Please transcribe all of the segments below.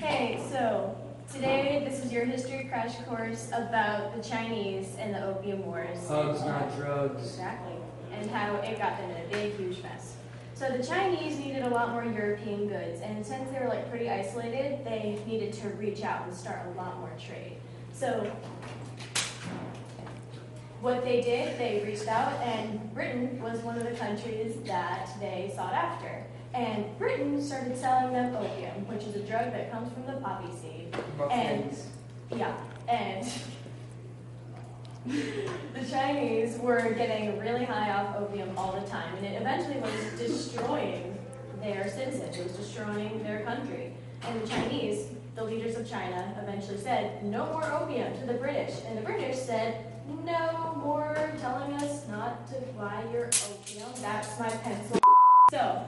Hey, so today this is your history crash course about the Chinese and the Opium Wars. Hugs, not drugs. Exactly. And how it got them in a big, huge mess. So the Chinese needed a lot more European goods, and since they were pretty isolated, they needed to reach out and start a lot more trade. So what they did, they reached out, and Britain was one of the countries that they sought after. And Britain started selling them opium, which is a drug that comes from the poppy seed. And the Chinese were getting really high off opium all the time, and it eventually was destroying their citizens. It was destroying their country. And the Chinese, the leaders of China, eventually said, "No more opium," to the British. And the British said, "No more telling us not to buy your opium. That's my pencil." So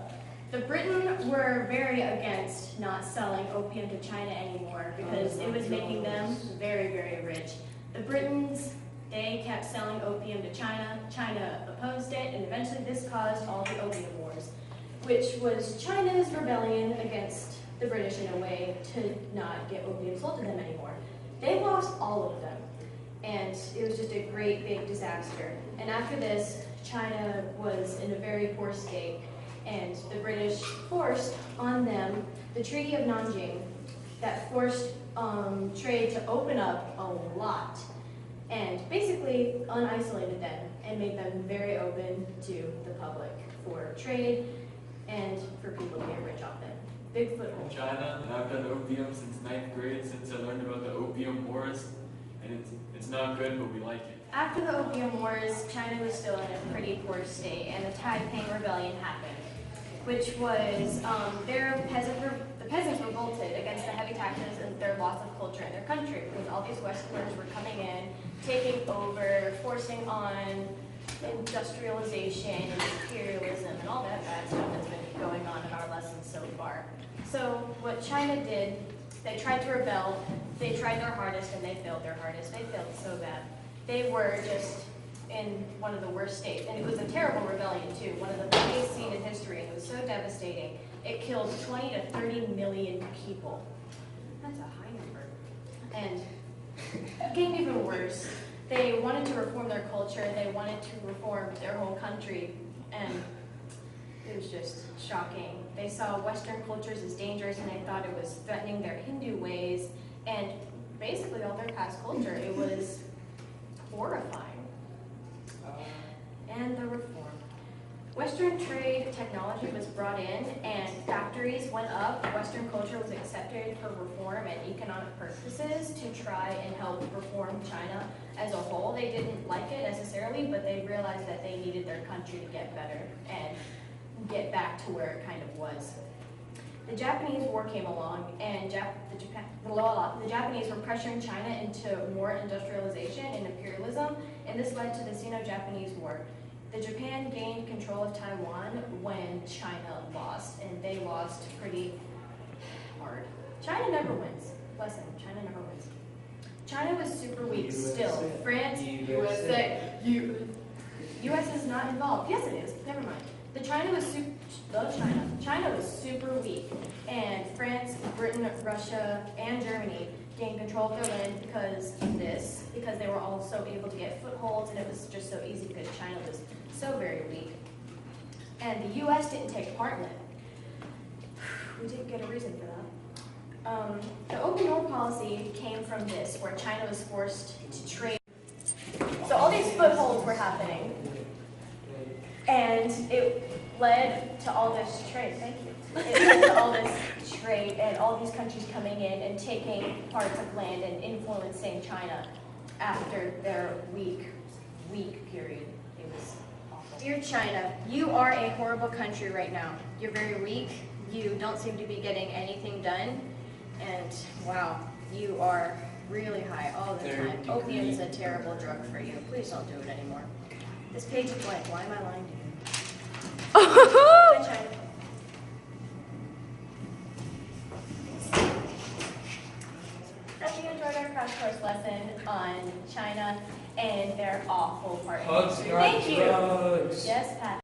the Britain were very against not selling opium to China anymore because it was making them very, very rich. The Britons, they kept selling opium to China. China opposed it, and eventually this caused all the Opium Wars, which was China's rebellion against the British in a way to not get opium sold to them anymore. They lost all of them, and it was just a great big disaster. And after this, China was in a very poor state, and the British forced on them the Treaty of Nanjing that forced trade to open up a lot and basically unisolated them and made them very open to the public for trade and for people to get rich off them. Big foothold. China, and I've done opium since 9th grade, since I learned about the Opium Wars, and it's not good, but we like it. After the Opium Wars, China was still in a pretty poor state, and the Taiping Rebellion happened, which was the peasants revolted against the heavy taxes and their loss of culture in their country because all these Westerners were coming in, taking over, forcing on industrialization and imperialism and all that bad stuff that's been going on in our lessons so far. So what China did, they tried to rebel, they tried their hardest and they failed their hardest. They failed so bad. They were just in one of the worst states, and it was a terrible rebellion too, one of the biggest seen in history, and it was so devastating. It killed 20 to 30 million people. That's a high number. And it became even worse. They wanted to reform their culture, they wanted to reform their whole country, and it was just shocking. They saw Western cultures as dangerous, and they thought it was threatening their Hindu ways, and basically all their past culture. It was horrifying. And the reform. Western trade technology was brought in and factories went up. Western culture was accepted for reform and economic purposes to try and help reform China as a whole. They didn't like it necessarily, but they realized that they needed their country to get better and get back to where it kind of was. The Japanese War came along, and the Japanese were pressuring China into more industrialization and imperialism, and this led to the Sino-Japanese War. The Japan gained control of Taiwan when China lost, and they lost pretty hard. China never wins. Lesson, China never wins. China was super weak still. France, USA, US is not involved. Yes, it is. Never mind. China was super weak, and France, Britain, Russia, and Germany gained control of their land because of this, because they were also able to get footholds, and it was just so easy because China was so very weak. And the US didn't take part in it. We didn't get a reason for that. The Opium War policy came from this, where China was forced to trade. So all these footholds were happening, and it led to all this trade. Thank you. It led to all this trade and all these countries coming in and taking parts of land and influencing China after their weak period. It was awful. Dear China, you are a horrible country right now. You're very weak. You don't seem to be getting anything done. And wow, you are really high all the time. Opium is a terrible drug for you. Please don't do it anymore. This page is blank. Why am I lying to you? Bye, China. Hope you enjoyed our crash course lesson on China and their awful part in history. Thank you. Drugs. Yes, Pat.